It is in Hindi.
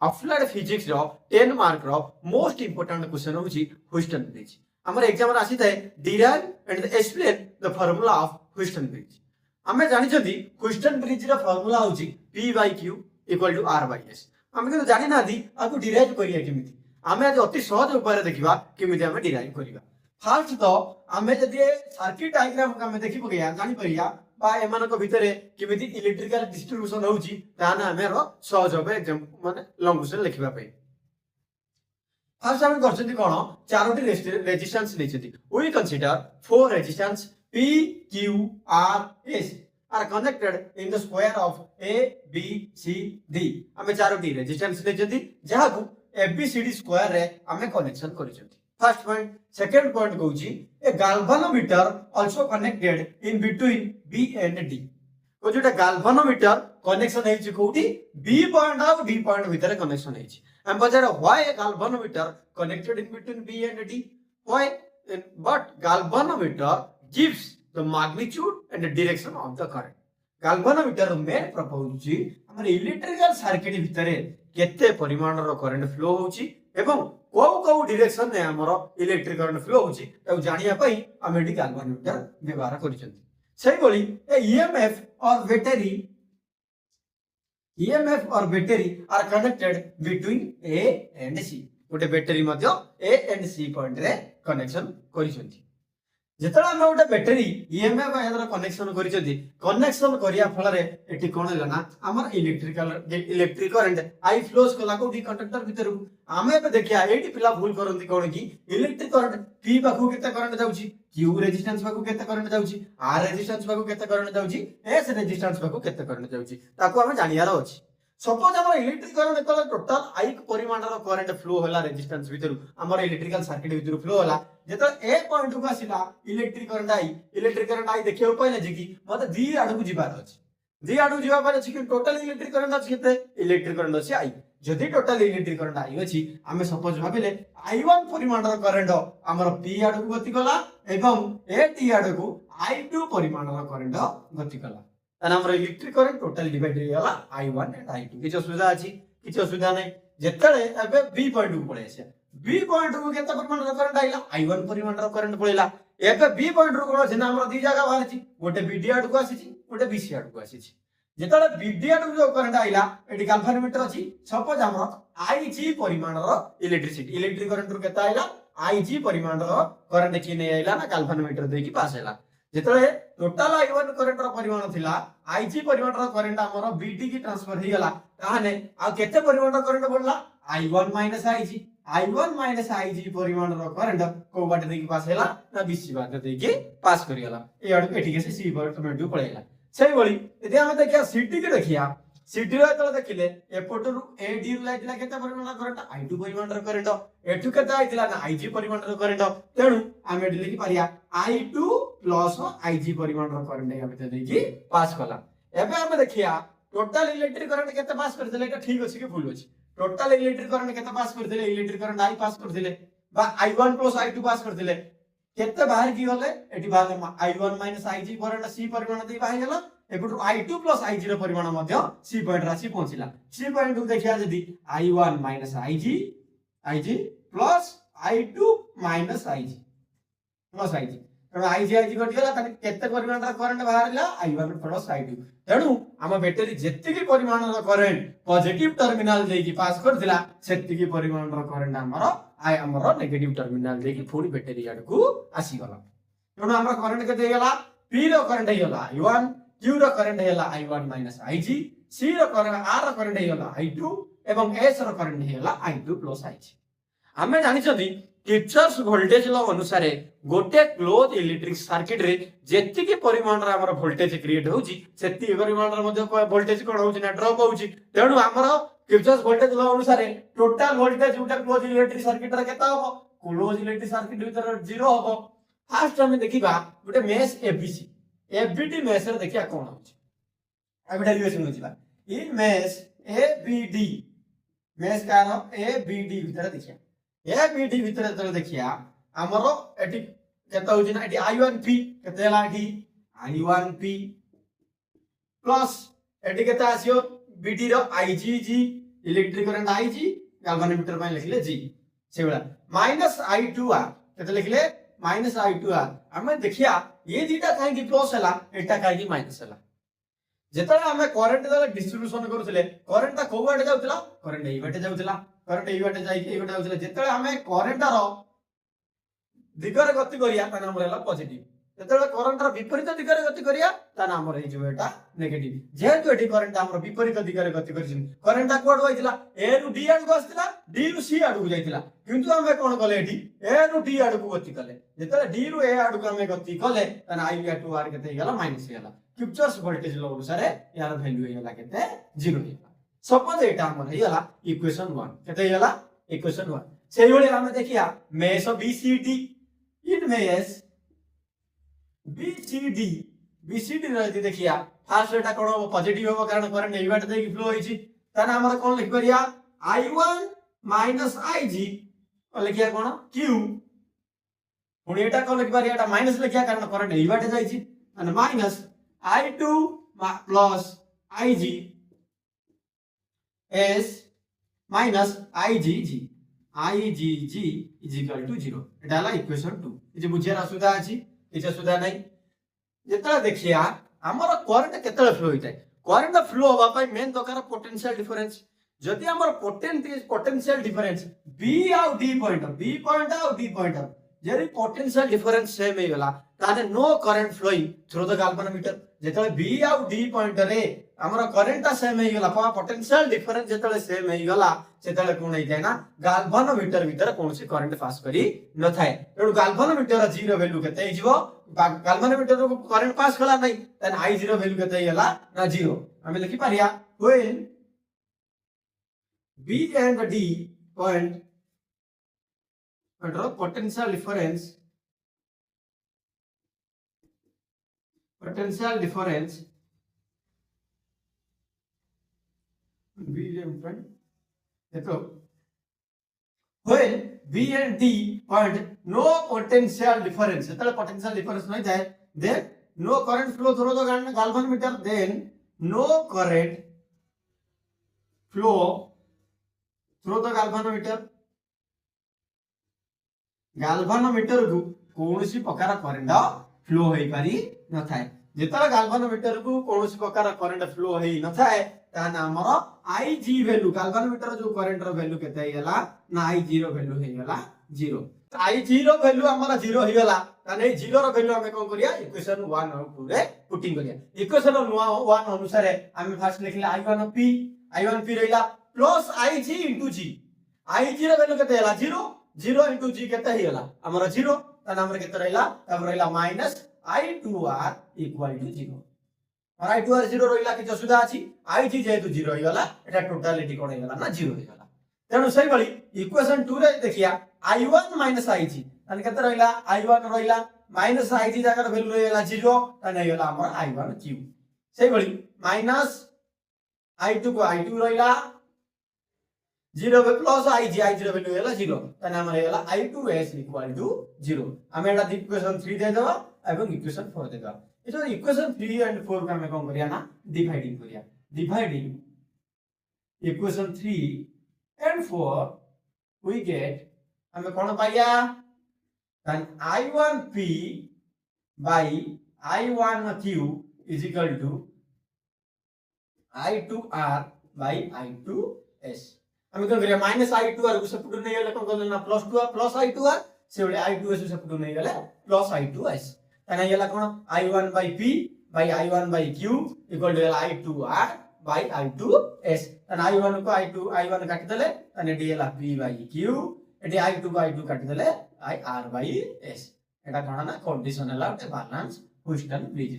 अप्लाइड फिजिक्स रो 10 मार्क रो मोस्ट इंपोर्टेंट क्वेश्चन होची ह्यूस्टन ब्रिज। हमर एग्जाम रा आसी थाए derive and explain the formula of Houston bridge. हमें जानि छथि ह्यूस्टन ब्रिज रो फार्मूला होची P/Q = R/S। हमें तो जानि ना दी आको डिराइव करिया केमिति। हमें आज अति सहज उपाय देखिबा केमिति हमें डिराइव करिबा। फर्स्ट तो हमें जदि सर्किट डायग्राम का हमें देखि पगिया जानि परिया बा एमानक भितरे केमिति इलेक्ट्रिकल डिस्ट्रीब्यूशन होउची ताना हमें सहज होबे एग्जाम माने लॉन्ग क्वेश्चन लिखिबा पे। फर्स्ट हम करछथि कोन चारोटी रेजिस्टेंस लेछथि। We consider four resistance P Q R S are connected in the square of A B C D। हमें चारोटी रेजिस्टेंस लेछथि जहा को ABCD स्क्वायर रे हमें कनेक्शन करिछथि। First point. सेकंड पॉइंट कहूची a galvanometer also connected in between B and D। को जोटा गाल्वानोमीटर कनेक्शन हेछि कोठी B पॉइंट और D पॉइंट भीतर कनेक्शन हेछि। हम पचार why a galvanometer connected in between B and D, why but galvanometer gives the magnitude and the direction of the current. Galvanometer main purpose छि हमर इलेक्ट्रिकल सर्किट भीतर केते परिमाण रो करंट फ्लो होछि एवं को डायरेक्शन ने हमर इलेक्ट्रिक करंट फ्लो होछि त जानिया पई हम एडी गाल्वानोमीटर व्यवहार करिसथि। सही बोली ए EMF और battery are connected between A and C। गोटे बैटरी मध्य A एंड C पॉइंट रे कनेक्शन करिसथि। जेतला हम गोटे बैटरी EMF यादर कनेक्शन करिसथि कनेक्शन करिया फल रे एठी कोन होला ना हमर इलेक्ट्रिक करंट आई फ्लोस कला कोठी कंडक्टर भीतर आमे पे देखिया एठी पिला भूल करंती कोन की इलेक्ट्रिक करंट P पाखु केते करंट जाउची, Q रेजिस्टेंस पाखु केते करंट जाउची, R रेजिस्टेंस पाखु केते करंट जाउची, S रेजिस्टेंस पाखु केते करंट जाउची ताको हमें जानियार अछि। सपोज हमर इलेक्ट्रिक करंट एतला टोटल आई परिमाण रो करंट फ्लो होला रेजिस्टेंस भीतर हमर इलेक्ट्रिकल सर्किट भीतर फ्लो होला जेतो ए पॉइंट को आसीला इलेक्ट्रिक करंट आई देखियो पहिले जे की मते दी आडू को जिबार अछि। दी आडू जिबा पर अछि कि टोटल इलेक्ट्रिक करंट अछि केते इलेक्ट्रिक करंट अछि आई। जदि टोटल इलेक्ट्रिक करंट आई अछि हमें सपोज भाबिले I1 परिमाण रो करंट हमर P आडू को गति कला एवं ए टी आडू को I2 परिमाण रो करंट गति कला ताना हमर इलेक्ट्रिक करंट टोटल डिवाइड होला I1 एंड I2। किछ असुविधा अछि किछ असुविधा नै। जेतले एबे B पॉइंट को पळे आसे B पॉइंट को केते परिमाण रो करंट आइला I1 परिमाण रो करंट पळेला। एबे B पॉइंट रो कोन जेना हमर दी जागा बाहर छि गोटे BD आडू को आसीछि गोटे BC आडू को आसीछि। जेतले BD आडू जो करंट आइला एटी गाल्वानोमीटर अछि सपोज हमर IG परिमाण रो इलेक्ट्रिक करंट रो केते आइला IG परिमाण रो करंट कि नै आइला ना गाल्वानोमीटर दे की पास आइला। जेतले टोटल I1 करंट रो परिमाण थिला IG परिमाण रो करंट हमर BD की ट्रांसफर हे गेला ताने आ केते परिमाण रो करंट बोलला I1 IG परिमाण रो करंट को बाटे दे की पास हेला ना BC बाटे दे की पास करि गेला ए आडू एठी के C पर टोमेटो पळेला। सही बोली यदि हम देखिया CT के देखिया CT रो तले देखिले एपोटरु AD रो लाइटला केते परिमाण रो करंट I2 परिमाण रो करंट एठु केते आइतिला ना IG परिमाण रो करंट तेनु हम एठी लिखि पारिया I2 + IG परिमाण रो करंट हम ते देकी पास कला। एबे हम देखिया टोटल इलेक्ट्रिक करंट केते पास कर देले एटा ठीक अछि कि भूल अछि। टोटल इलेक्ट्रिक करंट केते पास कर देले इलेक्ट्रिक करंट I पास कर देले बा I1 + I2 पास कर देले केते बाहर की होले एठी बाहर I1 - IG करंट C परिमाण दे बाहर गेला एपटु I2 + IG रो परिमाण मध्य C पॉइंट राशि पहुंचिला। C पॉइंट को देखिया जदी I1 - IG plus I2 - IG plus IG तण IG कट गेला तने केते परिमाण रो करंट बाहरला I1 + I2 तेणु हम बैटरी जेति की परिमाण रो करंट पॉजिटिव टर्मिनल दे की पास करथिला सेति की परिमाण रो करंट हमर नेगेटिव टर्मिनल दे की पूरी बैटरी आड को आसी गला। तेणु हमर करंट केते गेला P रो करंट हे गेला I1, Q रो करंट हे गेला I1 - IG, C रो करंट R रो करंट हे गेला I2 एवं S रो करंट हे गेला I2 + IG। हमें जानि छथि किर्चॉफ्स वोल्टेज लॉ अनुसार गोटे क्लोज इलेक्ट्रिक सर्किट रे जेति की परिमाण रा हमर वोल्टेज क्रिएट होउची सेति परिमाण रा मध्ये वोल्टेज कोन होउची ना ड्रॉप होउची। तेणु हमर किर्चॉफ्स वोल्टेज लॉ अनुसार टोटल वोल्टेज उटा क्लोज इलेक्ट्रिक सर्किट रा केता होबो क्लोज इलेक्ट्रिक सर्किट भीतर 0 होबो। फर्स्ट हम देखिबा गोटे मेश ABC FBD मेश रे देखिया कोन होउची एबे डेरिवेशन होउची इन मेश ABD मेश का ABD भीतर देखिया ABD भीतर तले देखिया हमरो एटी केता होउची ना एटी I1P केते हला eighty I1P plus eighty केता आसियो BD रो IGG electric current IG galvanometer में लिखले जी से बेला -I2R केते लिखले -I2R हमें देखिया ये दीटा काहे की प्लस हला एटा काहे की माइनस हला जेतले हमें करंट दला डिस्ट्रीब्यूशन करूथिले करंट ता को बाटे जाउतला करंट एई बाटे जाउतला करंट एई बाटे जाई के एई बाटे जाउतला जेतले हमें करंट रो दिगरे गति करिया ता नाम रहला पॉजिटिव जेतले करंट रो विपरीत दिगरे गति करिया ता नाम रही जो एटा नेगेटिव जेहेतु एठी करंट हमर विपरीत दिगरे गति करछिन करंट कोड होइतिला ए रु डी आडू आस्तिला डी रु सी आडू जाइतिला किंतु हमें कोन कले एठी ए रु डी आडू गति कले जेतले डी रु ए आडू हमें गति कले ता I/2R केते गेला माइनस गेला किर्चॉफ्स वोल्टेज लॉ अनुसार यार वैल्यू हेला केते 0 हेला सपोज एटा हमर हेला इक्वेशन 1 केते हेला इक्वेशन 1 सेही भली हम देखिया मेश BCD इन मेश BCD रहती देखिया फास्ट एटा कोन हो पॉजिटिव हो कारण करंट एई बाटे देकी फ्लो होईची तने हमर कोन लिख परिया I1 - IG लिखिया कोन Q पुणी एटा कोन लिख परिया एटा माइनस लिखिया कारण करंट एई बाटे जाईची અને minus I2 plus IG S minus IGG is equal to 0 এটা হলো ইকুয়েশন 2 এই যে বুঝিয়ার অসুবিধা আছে কিছু অসুবিধা নাই যেতলা দেখিয়া আমার কারেন্ট কেতলা ফ্লো হইতায় কারেন্ট ফ্লো হওয়া পাই মেন দরকার পোটেনশিয়াল ডিফারেন্স যদি আমার পোটেনশিয়াল ডিফারেন্স B আর D পয়েন্ট আর D পয়েন্ট যদি पोटेंशियल डिफरेंस सेम हे गला ताने no current flowing through the galvanometer जेतले B आउ D पॉइंट रे हमर करंट सेम हे गला पोटेंशियल डिफरेंस जेतले सेम हे गला सेतले कोन हे जाय ना गाल्वानोमीटर भीतर कोनसी करंट पास करी न थाए एडु गाल्वानोमीटर 0 वैल्यू केते हे जीवो गाल्वानोमीटर को करंट पास कला नै तन I0 वैल्यू केते हे गला ना 0 हम लिखि Pariya when B and D point draw potential difference B point देखो when B and D point no potential difference जेतले potential difference नहीं जाए then no current flow through the galvanometer then no current flow through the galvanometer को कोनोसी प्रकार करंट फ्लो होई पारी न थाए जेतला गाल्वानोमीटर को कोनोसी प्रकार करंट फ्लो होई न थाए ताना हमर IG वैल्यू गाल्वानोमीटर जो करंट रो वैल्यू केते हे गला ना I0 वैल्यू हे गला 0 I0 वैल्यू हमर 0 हे गला ताने 0 रो वैल्यू हमें कोन करिया इक्वेशन 1 और 2 रे पुटिंग करिया इक्वेशन 1 अनुसार हमें फर्स्ट लिखले I1P रहला plus IG * G I0 value केते हेला 0 into G केते हे गला हमर 0 तने हमर केते रहला तब रहला माइनस I2R इक्वल टू 0 और I2R 0 रहला कि असुविधा अछि IG जेहेतु 0 हे गला एटा टोटलिटी कोन हे गला ना 0 हे गला तेनु सही बळी इक्वेशन 2 रे देखिया I1 - IG तने केते रहला I1 रहला माइनस IG जाकर वैल्यू रहला 0 तने हे गला हमर I1Q सही बळी माइनस I2 को I2 रहला 0 प्लस I0 वैल्यू हेला 0 तने हमर हेला I2S इक्वल टू 0 हम एटा इक्वेशन 3 दे देबा एवं इक्वेशन 4 दे देबा ए जो इक्वेशन 3 एंड 4 का हम कोन करिया ना डिवाइडिंग करिया dividing equation 3 and 4 we get हम कोन पाइया then I1P by I1Q is equal to I2R by I2S हम कोन करिया माइनस I2R को सपोर्ट नहीं गेले कोन करना प्लस 2 प्लस I2R से बले I2S सपोर्ट नहीं गेले प्लस I2S तने गेला कोन I1/P by I1/Q equal to I2R by I2S तने I1 को I1 काट देले तने डेला P/Q एटी I2/I2 काट देले IR/S एटा कोन ना कंडीशनल बैलेंस हुस्टन ब्रिज